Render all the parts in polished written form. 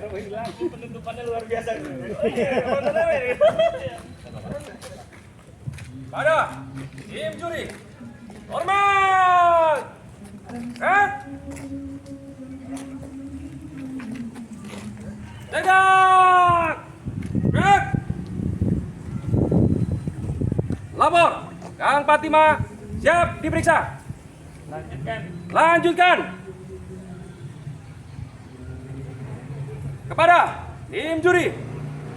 Penutupannya luar biasa. Pada tim juri, hormat. Tegak. Lapor, Kang Fatima siap diperiksa. Lanjutkan. Kepada tim juri,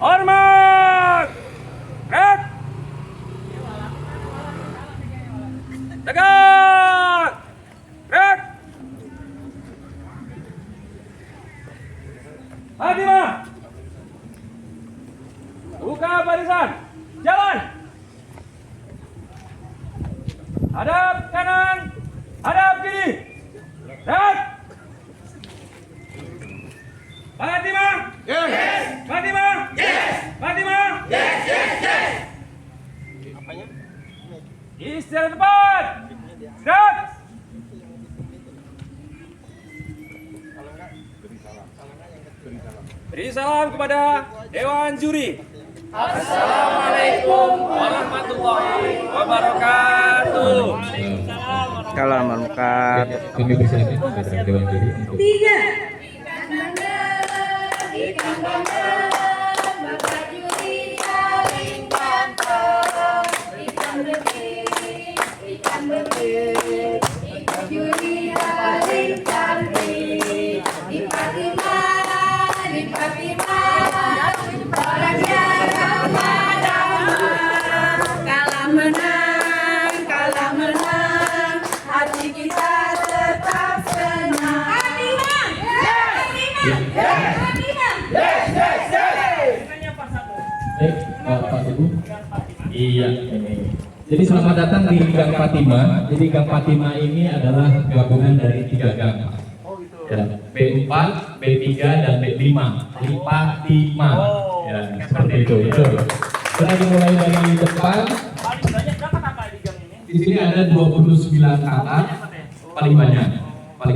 hormat. Tegak. Fatima, buka barisan, jalan. Hadap kanan, hadap kiri. Dan Fatima. Yes. Fatima. Yes. Fatima. Yes. Yes. Yes. Apanya? Istirahat tepat. Istirahat. Beri salam kepada Dewan Juri. Assalamualaikum warahmatullahi wabarakatuh. Salam warahmatullahi. Kami persilakan kepada Dewan Juri untuk 3. Kalah menang, hati kita tetap senang. Pak Ibu. Iya. Jadi selamat datang di Gang Fatima. Jadi Gang Fatima ini adalah gabungan dari 3 gang. Ya, B4, B3 dan B5. Jadi Fatima. Ya, seperti itu. Kita dimulai dari depan. Paling banyak berapa kakak di gang ini? Di sini ada 29 kakak, paling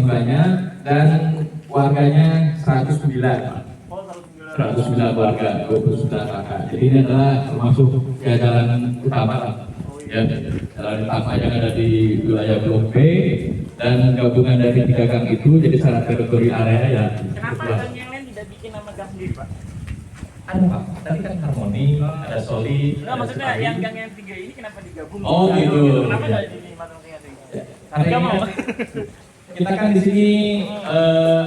banyak, dan warganya 109. 109 warga, 29 kakak. Jadi ini adalah termasuk ya, jalan utama lah. Ya, jalan utama yang ada di wilayah Blok B dan gabungan dari 3 gang itu jadi syarat kategori area ya. Kenapa gang yang lain tidak bikin nama gang sendiri, Pak? Ada Pak, tadi kan harmoni, ada solid. Enggak, maksudnya yang gang yang 3 ini kenapa digabung? Oh gitu. Kenapa nggak dimasuk yang 3? Karena Nggak mau. kita kan di sini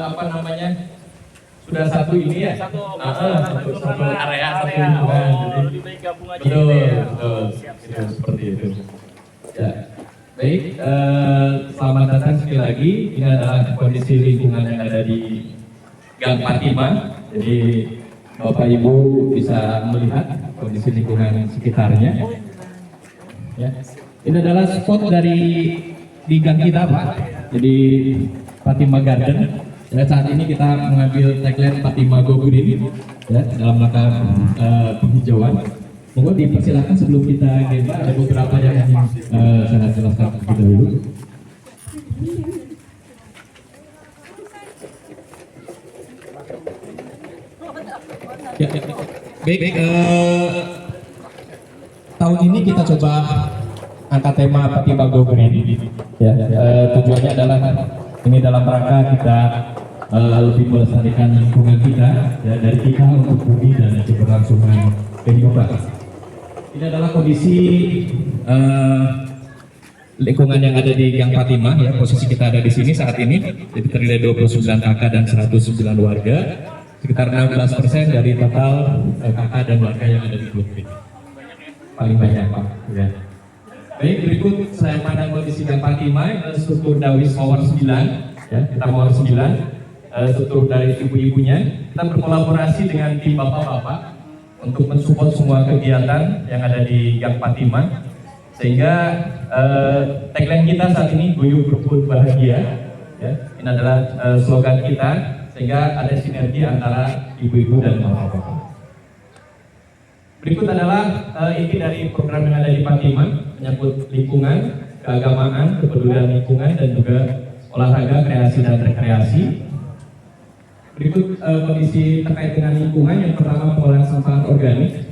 apa namanya sudah satu ini ya. Satu area, satu area. lingkungan. Oh, Jadi- lebih baik gabung aja Betul, gitu ya. betul. Siap. Itu seperti itu. Ya. Baik, selamat datang sekali lagi. Ini adalah kondisi lingkungan yang ada di Gang Fatima. Jadi Bapak Ibu bisa melihat kondisi lingkungan sekitarnya. Ya. Ini adalah spot dari di gang kita, Pak. Jadi Fatima Garden. Ya, saat ini kita mengambil tagline Fatima Go Green ya, dalam rangka penghijauan. Monggo dipersilakan sebelum kita gembar ada beberapa yang ingin saya jelaskan terlebih dahulu. Ya, baik. Tahun ini kita coba angkat tema Fatima Go Green. Ya, tujuannya adalah ini dalam rangka kita lebih melestarikan lingkungan kita, ya, dari kita untuk bumi dan keberlangsungan kehidupan. Ini adalah kondisi lingkungan yang ada di Gang Fatima, ya. Posisi kita ada di sini saat ini, jadi terdiri dari 29 kakak dan 109 warga, sekitar 16% dari total kakak dan warga yang ada di Blok B. Paling banyak, Pak. Ya. Baik, berikut saya pandang kondisi Gang Fatima, struktur Dawis Power 9, ya, kita Power 9, struktur dari ibu-ibunya. Kita berkolaborasi dengan tim bapak-bapak untuk mensupport semua kegiatan yang ada di Gang Fatima, sehingga tagline kita saat ini guyup rukun bahagia, ya. Ini adalah slogan kita, sehingga ada sinergi antara ibu-ibu dan bapak-bapak. Berikut adalah inti dari program yang ada di Fatima, menyangkut lingkungan, keagamaan, kepedulian lingkungan, dan juga olahraga, kreasi dan rekreasi. Berikut kondisi terkait dengan lingkungan. Yang pertama, pengolahan sampah organik.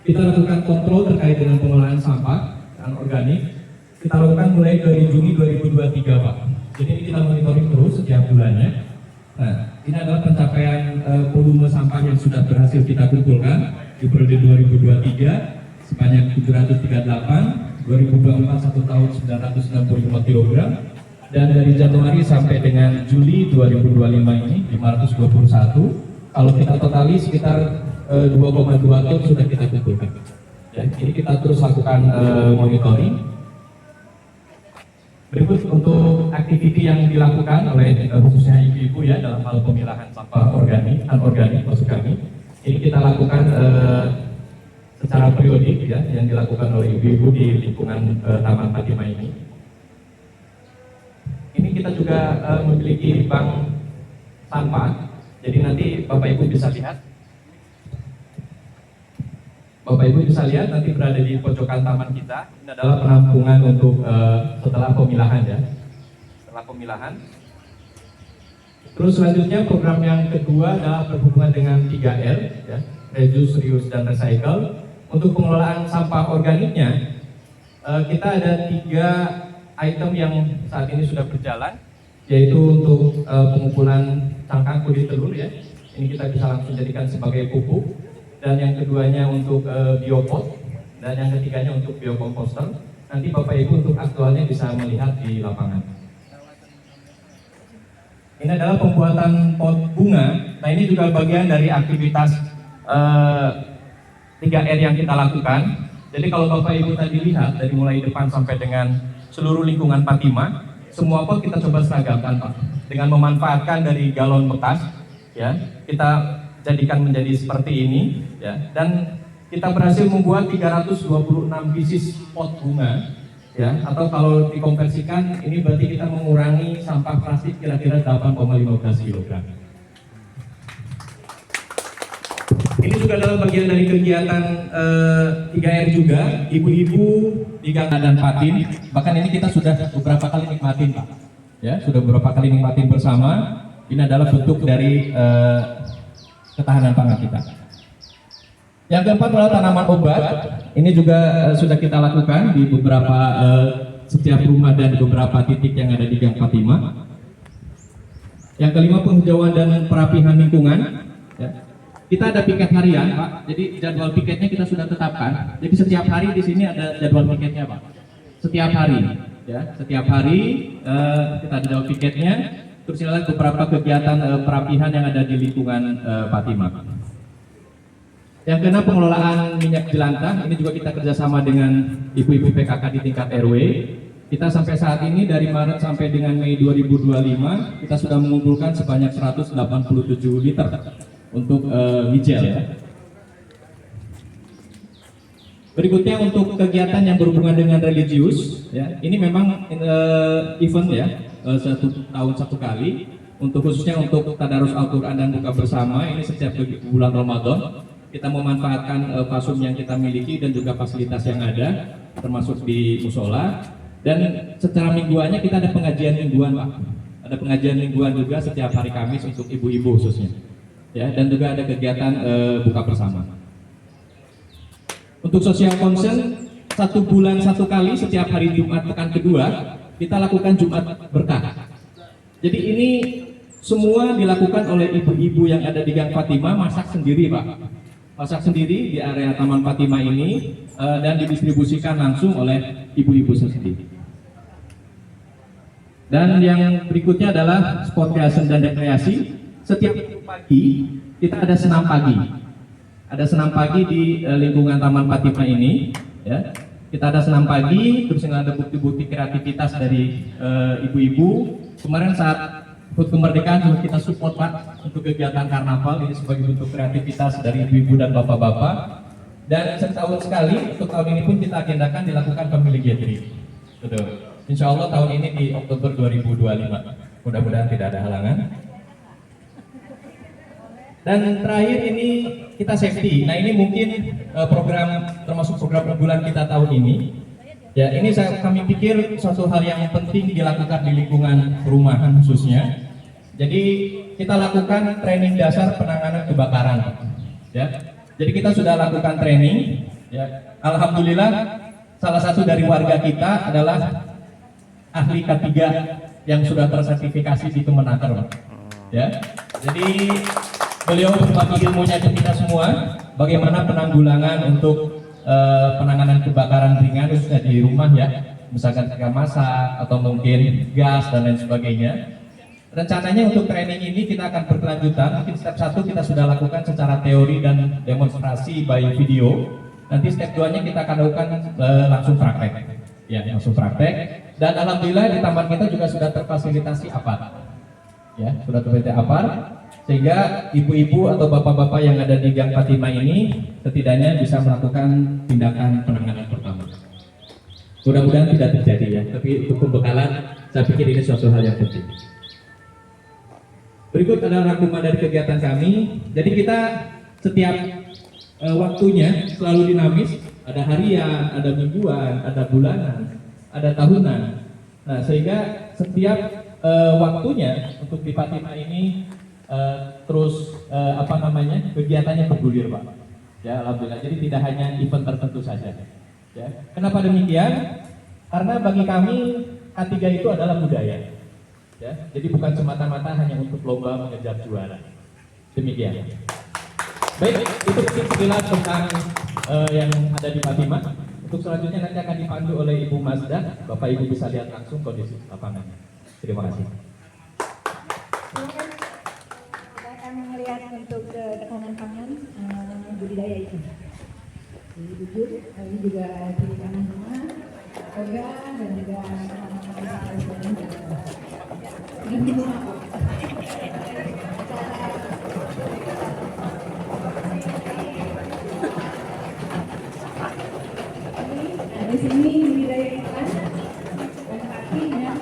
Kita lakukan kontrol terkait dengan pengolahan sampah organik. Kita lakukan mulai dari Juni 2023, Pak. Jadi ini kita monitoring terus setiap bulannya. Nah, ini adalah pencapaian volume sampah yang sudah berhasil kita kumpulkan di periode 2023 sebanyak 738, 2024 1 tahun 965 kg, dan dari Januari sampai dengan Juli 2025 ini 521. Kalau kita totali sekitar 2,2 ton sudah kita kumpulkan. Ya, ini kita terus lakukan monitoring. Berikut untuk aktiviti yang dilakukan oleh khususnya ibu-ibu ya dalam hal pemilahan sampah organik, anorganik maksud kami. Ini kita lakukan secara periodik ya, yang dilakukan oleh ibu-ibu di lingkungan Taman Fatimah ini. Ini kita juga memiliki bank sampah. Jadi nanti Bapak Ibu bisa lihat. Bapak Ibu bisa lihat nanti berada di pojokan taman kita. Ini adalah penampungan untuk setelah pemilahan ya. Setelah pemilahan. Terus selanjutnya program yang kedua adalah berhubungan dengan 3R ya, reduce, reuse, dan recycle. Untuk pengelolaan sampah organiknya kita ada 3 item yang saat ini sudah berjalan, yaitu untuk pengumpulan cangkang kulit telur ya. Ini kita bisa langsung jadikan sebagai pupuk. Dan yang keduanya untuk biopot, dan yang ketiganya untuk biokomposter. Nanti Bapak Ibu untuk aktualnya bisa melihat di lapangan. Ini adalah pembuatan pot bunga. Nah ini juga bagian dari aktivitas 3R yang kita lakukan. Jadi kalau Bapak Ibu tadi lihat dari mulai depan sampai dengan seluruh lingkungan Fatimah, semua pot kita coba seragamkan Pak. Dengan memanfaatkan dari galon bekas, ya kita jadikan menjadi seperti ini ya, dan kita berhasil membuat 326 pieces pot bunga ya, atau kalau dikonversikan ini berarti kita mengurangi sampah plastik kira-kira 8,15 kg. Ini juga adalah bagian dari kegiatan 3R juga, ibu-ibu di Gang dan Patin. Bahkan ini kita sudah beberapa kali nikmatin Pak ya, sudah beberapa kali nikmatin bersama. Ini adalah bentuk dari ketahanan pangan kita. Yang keempat adalah tanaman obat. Ini juga sudah kita lakukan di beberapa setiap rumah dan beberapa titik yang ada di Gang Fatimah. Yang kelima, penghijauan dan perapihan lingkungan. Ya. Kita ada piket harian, Pak. Jadi jadwal piketnya kita sudah tetapkan. Jadi setiap hari di sini ada jadwal piketnya, Pak. Setiap hari, ya. Setiap hari kita ada jadwal piketnya. Terus ini adalah beberapa kegiatan perapihan yang ada di lingkungan Fatimah. Yang keenam, pengelolaan minyak jelantah. Ini juga kita kerjasama dengan ibu-ibu PKK di tingkat RW. Kita sampai saat ini dari Maret sampai dengan Mei 2025 kita sudah mengumpulkan sebanyak 187 liter untuk hijau ya. Berikutnya untuk kegiatan yang berhubungan dengan religius ya. Ini memang event ya. 1 tahun 1 kali, untuk khususnya untuk tadarus Al-Quran dan buka bersama. Ini setiap bulan Ramadan kita memanfaatkan fasum yang kita miliki dan juga fasilitas yang ada termasuk di musola, dan secara mingguannya kita ada pengajian mingguan Pak. Ada pengajian mingguan juga setiap hari Kamis untuk ibu-ibu khususnya ya, dan juga ada kegiatan buka bersama. Untuk social concern 1 bulan 1 kali setiap hari Jumat pekan kedua kita lakukan Jumat berkah. Jadi ini semua dilakukan oleh ibu-ibu yang ada di Gang Fatimah, masak sendiri Pak. Masak sendiri di area Taman Fatimah ini dan didistribusikan langsung oleh ibu-ibu sendiri. Dan yang berikutnya adalah sport creation dan rekreasi. Setiap pagi kita ada senam pagi. Ada senam pagi di lingkungan Taman Fatimah ini ya. Kita ada senam pagi, terus ada bukti-bukti kreativitas dari ibu-ibu. Kemarin saat HUT kemerdekaan juga kita support Pak untuk kegiatan karnaval, ini sebagai bentuk kreativitas dari ibu-ibu dan bapak-bapak. Dan setahun sekali, untuk tahun ini pun kita agendakan dilakukan family gathering. Betul. Insya Allah tahun ini di Oktober 2025. Mudah-mudahan tidak ada halangan. Dan terakhir ini kita safety. Nah ini mungkin program termasuk program unggulan kita tahun ini. Ya ini kami pikir suatu hal yang penting dilakukan di lingkungan perumahan khususnya. Jadi kita lakukan training dasar penanganan kebakaran, ya. Jadi kita sudah lakukan training, ya. Alhamdulillah salah satu dari warga kita adalah ahli K3 yang sudah tersertifikasi di Kemenaker, Pak. Ya. Jadi beliau berbagi ilmunya ke kita semua bagaimana penanggulangan untuk penanganan kebakaran ringan khususnya di rumah, ya. Misalkan ketika masak atau mungkin gas dan lain sebagainya. Rencananya untuk training ini kita akan berkelanjutan. Mungkin step 1 kita sudah lakukan secara teori dan demonstrasi by video. Nanti step 2-nya kita akan lakukan langsung praktek. Ya, langsung praktek. Dan alhamdulillah di taman kita juga sudah terfasilitasi APAR. Ya, sudah terfasilitasi APAR. Sehingga ibu-ibu atau bapak-bapak yang ada di Gang Fatimah ini setidaknya bisa melakukan tindakan penanganan pertama. Mudah-mudahan tidak terjadi, ya. Tapi untuk pembekalan, saya pikir ini suatu hal yang penting. Berikut adalah rangkuman dari kegiatan kami. Jadi kita setiap waktunya selalu dinamis. Ada harian, ada mingguan, ada bulanan, ada tahunan. Nah, sehingga setiap waktunya untuk di Fatimah ini terus kegiatannya bergulir, Pak. Ya, alhamdulillah. Jadi tidak hanya event tertentu saja. Ya. Kenapa demikian? Karena bagi kami K3 itu adalah budaya. Ya, jadi bukan semata-mata hanya untuk lomba mengejar juara. Demikian. Baik, itu sekilas tentang yang ada di Fatimah. Untuk selanjutnya nanti akan dipandu oleh Ibu Mazda. Bapak Ibu bisa lihat langsung kondisi lapangannya. Terima kasih. Kita akan melihat untuk tekanan pangan budidaya itu. Jadi jujur, ini juga di kanan rumah, Oga dan juga di sini budidaya ikan dan kakinya.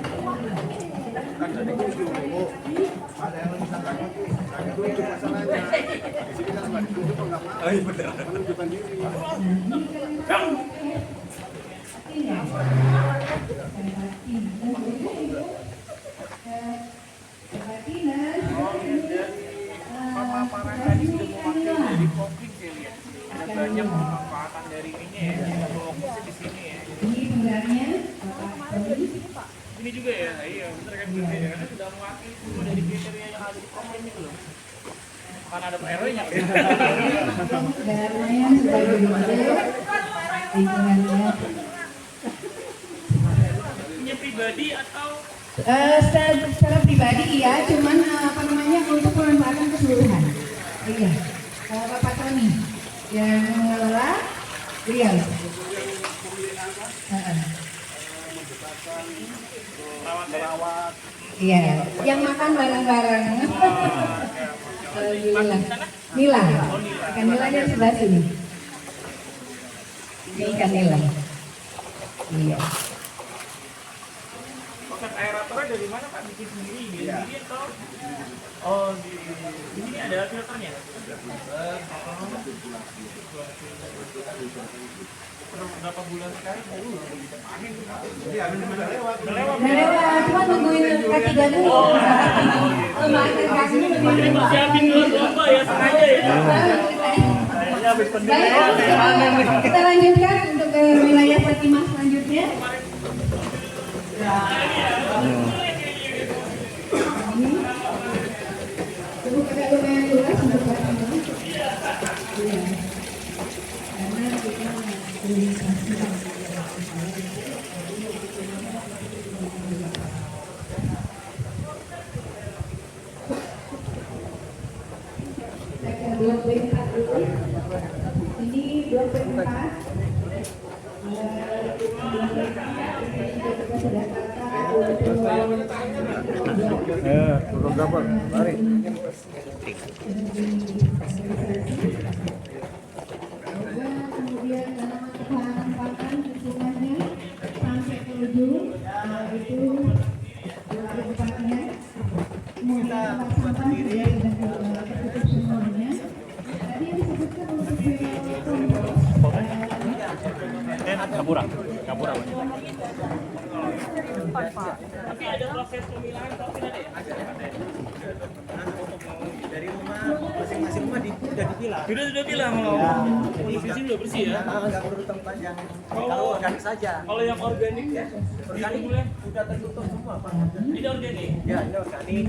Banyak pemanfaatan dari ini ya, fokusnya di sini ya. Ini sebenarnya Ini juga ya, iya bener kan gitu ya, karena sudah mewakili semua dari kriteria yang ada di program itu loh. Karena ada RW-nya. daerahnya sudah berbeda, lingkungannya. Punya pribadi atau Secara pribadi iya, cuman untuk pemanfaatan keseluruhan. Iya, Bapak Tony yang mengelola beliau. merawat. Iya, yang makan bareng-bareng. Alhamdulillah. Nila, ikan nila di sebelah sini. Ini ikan nila. Iya. Konsep aeratornya dari mana Pak? Bikin sendiri, sendiri atau? Oh, di sini ada filternya. Berapa bulan sekali? Angin. Udah lewat. Cuma nungguin kaki dulu. Kemarin kakinya lebih lewat. Siapin dulu lomba ya, sengaja ya. Kayaknya habis Baik, kita lanjutkan untuk ke wilayah Fatimah selanjutnya. Cukup agak lumayan luas untuk Fatimah. Iya. Karena kita blok B4 dulu. Ini blok B4. Kita sudah tata Fotografer, mari. kemudian tanaman ketahanan pangan lingkungannya sampai ke ujung itu blok B4-nya. Kemudian tempat sampah juga sudah tertutup semuanya. Tadi yang disebutkan untuk Kapura. Tapi ada proses pemilahan profil ada ya? Dari rumah masing-masing rumah sudah dipilah. Sudah bilang posisi udah bersih ya. Nggak perlu tempat yang kalau organik saja. Kalau yang organik ya, Organik sudah tertutup semua Pak. ini organik. Ya, ini organik.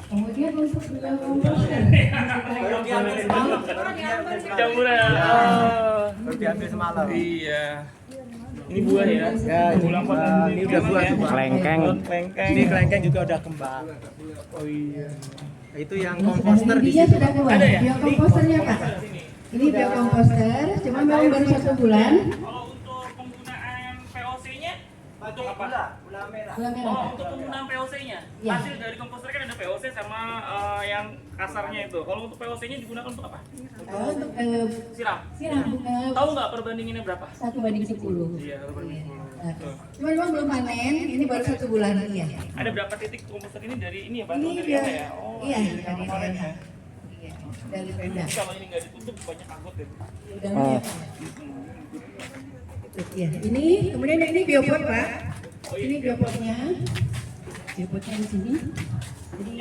Kemudian untuk beliau komposter, Baru diambil semalam. Campuran. Baru diambil semalam. Iya. Ini buah ya? Ya, ini udah buah tuh, Pak. Kelengkeng. Ini kelengkeng juga udah kembang. Oh iya. Itu yang komposter di dia situ. sudah keluar. Ada ya? Biokomposternya Pak. Ini biokomposter, cuma memang baru 1 bulan. Kalau untuk penggunaan POC-nya untuk apa? Gula merah. Gula merah. Oh, untuk penggunaan POC-nya. Iya. Hasil dari komposter kan ada POC sama yang kasarnya itu. Kalau untuk POC-nya digunakan untuk apa? Untuk Siram. siram Tahu nggak perbandingannya berapa? 1:10. Iya, berbanding 10. Nah, cuma memang belum panen, ini baru 1 bulan iya. Ada berapa titik komposter ini dari ini ya, Pak? Ini Dari dia, apa ya? Oh, iya dari dari kemarin daerah. ya. Iya, dari Pemda. Kalau ini nggak ditutup banyak angkut ya. Udangnya. Ya, ini kemudian ini biopot Pak. Ini biopotnya. Biopotnya di sini. Jadi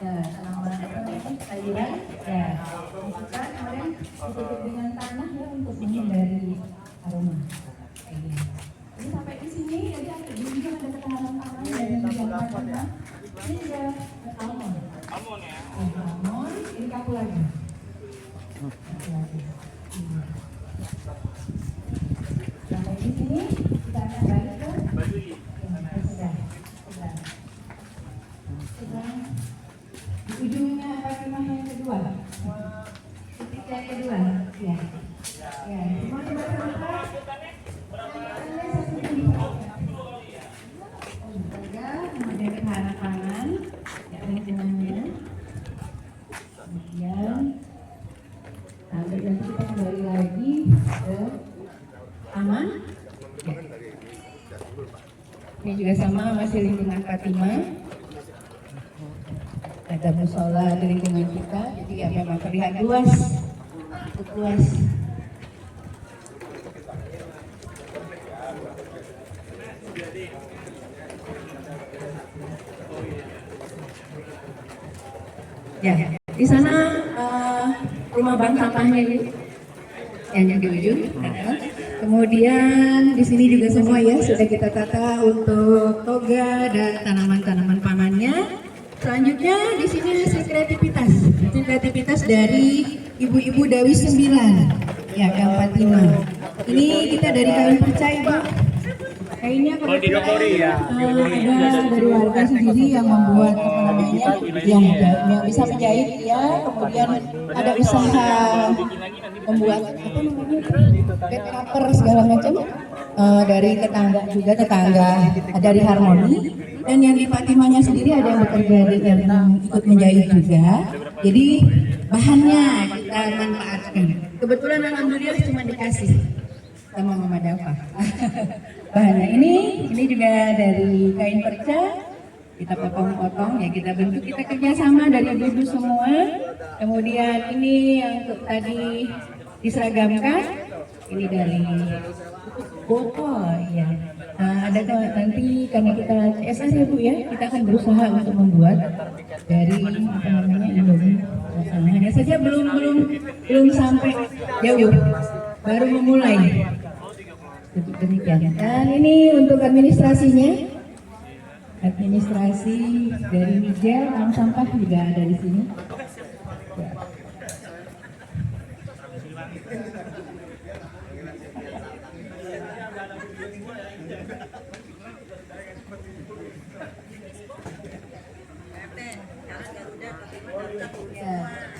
tanaman apa namanya sayuran, ya masukkan kemudian ditutup dengan tanah ya untuk menghindari aroma. Kayak gini. Jadi sampai di sini jadi ada juga ada ketahanan pangan dari beberapa tanah. Ini juga almond. Amon ya. Almond, ini kapulaga. Kapulaga. Sampai di sini kita akan balik ke Baduy. sudah. Di ujungnya Fatimah yang kedua. Titik yang kedua. Ya. Ya. Semua kemudian ketahanan pangan, ya lingkungannya. Kemudian, nanti kita kembali lagi ke aman. Ya. Ini juga sama masih lingkungan Fatimah. Ada musola di lingkungan kita, jadi ya memang terlihat luas, cukup luas. Ya, di sana rumah bank sampahnya ini yang di ujung. Kemudian di sini juga semua ya sudah kita tata untuk toga dan tanaman-tanaman pangannya. Selanjutnya di sini hasil kreativitas dari ibu-ibu Dawi 9, ya Kang Fatimah. Ini kita dari kain perca Ibu. Kainnya kebetulan ada dari warga sendiri yang membuat apa namanya, yang bisa menjahit ya. Kemudian ada usaha membuat apa namanya, backcover segala macam dari tetangga juga dari Harmoni. Dan yang di Fatimahnya sendiri ada yang bekerja yang ikut menjahit juga. Jadi bahannya kita manfaatkan. Kebetulan alhamdulillah cuma dikasih sama Mama Dafa. Bahannya ini juga dari kain perca. Kita potong-potong ya, kita bentuk, kita kerjasama dari ibu-ibu semua. Kemudian ini yang tadi diseragamkan. Ini dari botol ya. Ada nanti karena kita CSR ya Bu ya, kita akan berusaha untuk membuat dari apa namanya Indomie. Hanya saja belum sampai jauh, baru memulai. Demikian. Dan ini untuk administrasinya, administrasi dari Nigel, bank sampah juga ada di sini. Ya.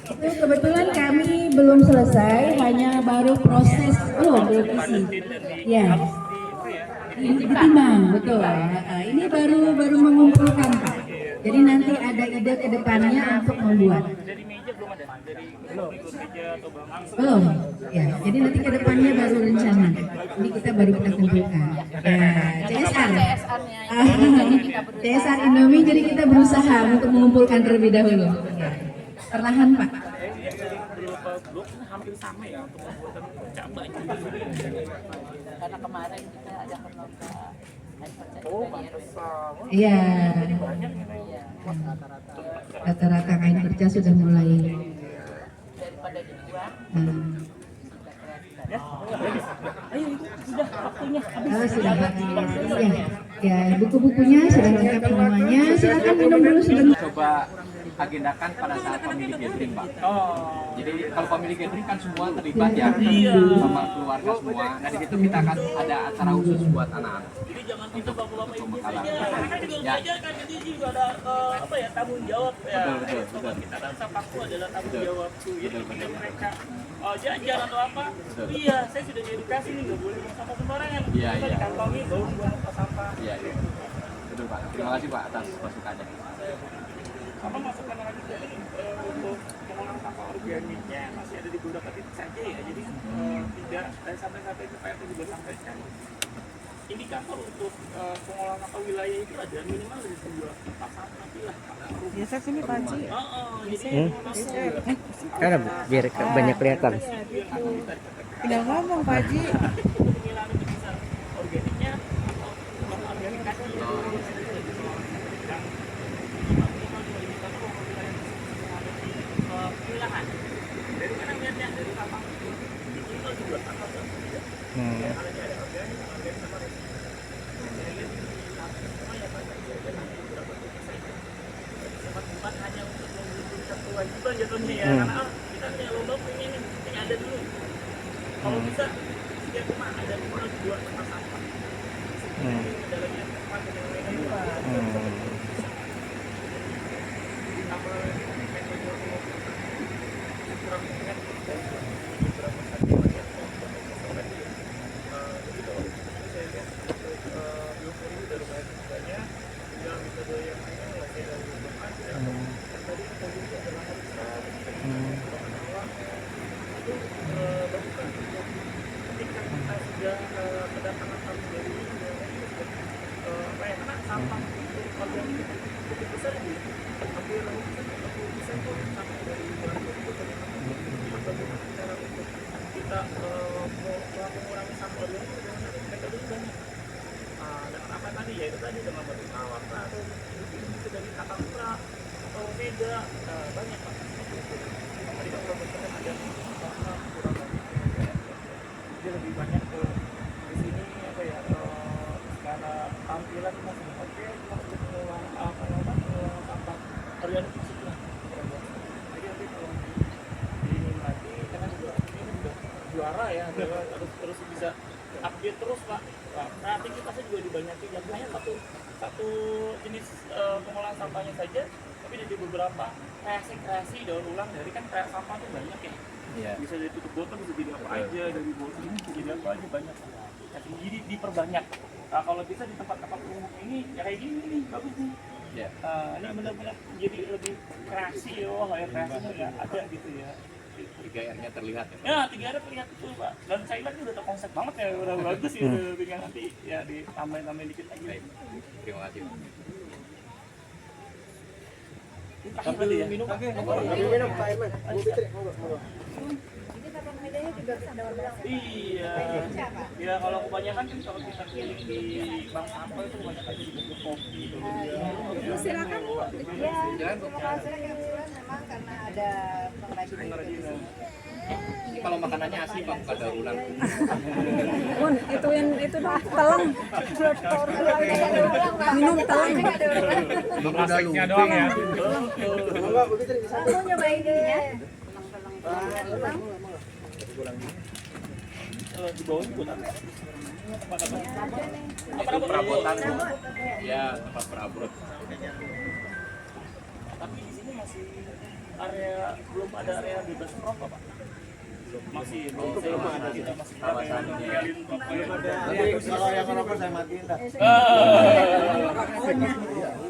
Itu kebetulan kami belum selesai, hanya baru proses belum isi. Ya, ditimbang betul. Ini baru mengumpulkan Pak. Jadi nanti ada ide ke depannya untuk membuat. Dari meja belum ada. Dari meja atau bang. Belum. Ya, jadi nanti ke depannya baru rencana. Ini kita baru kita kumpulkan. Ya, CSR. CSR Indomie, jadi kita berusaha untuk mengumpulkan terlebih dahulu. Ya. Perlahan Pak. Beberapa blok hampir sama ya untuk pembuatan cabai. Karena kemarin kita ada kelompok Iya. Iya. Rata-rata kain kerja sudah mulai. Daripada dibuang, Oh, sudah habis. Ya, buku-bukunya sudah lengkap semuanya. Silakan minum dulu sebentar. Coba agendakan pada saat family gathering, Pak. Jadi kalau family gathering kan semua terlibat ya, sama keluarga semua. Nah di situ kita akan ada acara khusus buat anak-anak. Jadi jangan kita bapak-bapak ibu Pembekalan. saja. Karena kan juga Ya. saja kan jadi juga ada apa ya tanggung jawab ya. Betul. Kita kan sapaku adalah tanggung Betul. jawabku. Jadi Betul, ketika betul. mereka jajan atau apa, Betul. iya saya sudah diedukasi nih nggak boleh buang sampah sembarangan. Iya, Kita iya. dikantongi baru buang sampah. Iya, iya. Betul Pak. Terima kasih Pak atas masukannya. Apa masukan lagi dari untuk pengolahan sampah organiknya masih ada di beberapa titik saja ya. Jadi tidak dan sampai itu Pak RT juga sampaikan. Indikator untuk pengolahan sampah wilayah itu ada minimal dari 2 tempat sampah lah. Biasa sini panci. Jadi Karena biar banyak kelihatan. Tinggal ngomong Pak Haji. pemilahan itu bisa organiknya atau non organik tadi. Pemilahan dari mana lihatnya dari lapang itu juga sampah bukan hanya untuk menunjukkan kewajiban jatuhnya ya karena kita punya lomba pengen yang ada dulu kalau bisa setiap rumah ada minimal 2 tempat sampah ada lagi yang tempat yang lain ketika kita sudah kedatangan tamu dari apa ya karena sampah itu organik cukup besar ya hampir 60% pun sampah dari luar itu bagaimana cara untuk kita mengurangi sampah organik mereka dulu banyak dengan apa tadi ya itu tadi dengan bentuk kawat atau bisa dari Takakura atau Mega banyak Pak tadi kan kalau misalkan ada sampah kurang jadi lebih banyak ke di sini apa ya secara tampilan masih oke cuma untuk pengelolaan pengelolaan sampah organik maksudnya jadi nanti kalau di ini lagi karena juga ini udah juara ya harus terus bisa update terus Pak. Kreativitasnya juga dibanyakin yang hanya satu jenis pengolahan sampahnya saja tapi dari beberapa kreasi daur ulang dari kan kayak sampah tuh banyak ya. Iya. Bisa dari tutup botol bisa jadi apa aja dari botol ini bisa jadi apa aja banyak jadi diperbanyak kalau bisa di tempat-tempat umum ini ya kayak gini nih bagus nih Iya. ini benar-benar jadi lebih kreasi ya kayak kreasinya ya ada gitu ya 3R-nya terlihat ya. ya 3R terlihat itu Pak dan saya lihat udah terkonsep banget ya udah bagus ya tinggal nanti ya ditambahin dikit lagi. Baik. Terima kasih Pak. Sambil minum Pak. Minum Pak Iman. Iya. Ya kalau kebanyakan kan kalau kita keliling di bank sampah itu kebanyakan di bentuk kopi itu. Silakan Bu. Ya, terima kasih. Memang karena ada pengrajin. Ini kalau makanannya asli Pak, bukan daur ulang. Bun, ituin itu dong, telang. Minum telang. Plastiknya doang ya. Aku nyobain dulu ya. Kalau di bawah itu apa? Itu perabotan Bu. Ya, tempat perabot. Tapi di sini masih area belum ada area bebas merokok Pak. Masih belum ada kita masih Kawasannya. Nanti kalau yang merokok saya matiin dah.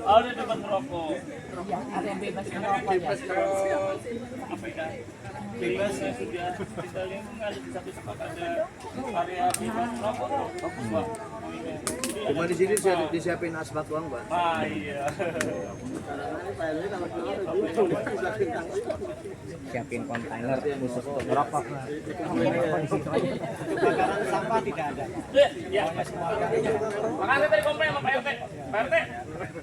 Ada bebas merokok. area bebas merokok ya. Apa ya? Bebas ya sudah kita lingkungan di satu tempat ada area bebas merokok tuh bagus Pak. Jadi Cuma di sini disiapin asbak doang, Pak. Ah iya. Siapin kontainer khusus untuk ngerokok. Kebakaran sampah tidak ada. Ya. Makanya tadi komplain sama Pak RT. Pak RT,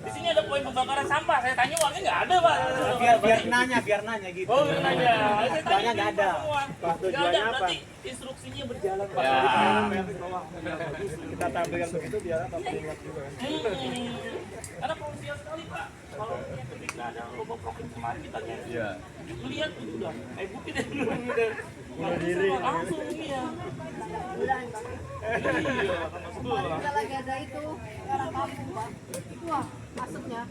di sini ada poin pembakaran sampah. Saya tanya warga nggak ada, Pak. Biar nanya gitu. Oh, biar nanya. Saya tanya nggak ada. Nggak ada, berarti instruksinya berjalan, Pak. Kita tampilkan begitu biar apa ingat juga. Karena krusial sekali, Pak. Kalau ketika ada lomba program kemarin kita lihat itu udah bukti deh langsung iya. Kita lagi ada itu orang kampung Pak, itu masuknya.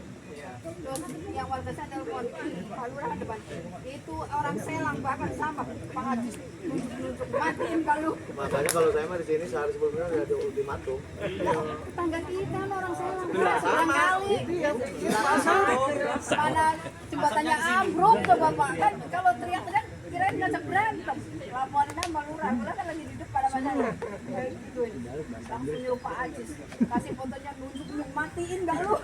Terus yang warga saya telepon, Pak Lurah depan, itu orang Selang bahkan sama Pak Haji nunjuk matiin kalau. Makanya kalau saya mah di sini sehari sebelumnya udah ada ultimatum. Tetangga kita orang Selang sama kali. Mana jembatannya ambruk coba Pak, kan kalau teriak-teriak kirain ngajak berantem. Laporin sama Lurah, Lurah kan lagi di depan sama saya. Gituin. Langsung nyuruh Pak Haji, kasih fotonya nunjuk matiin enggak lu.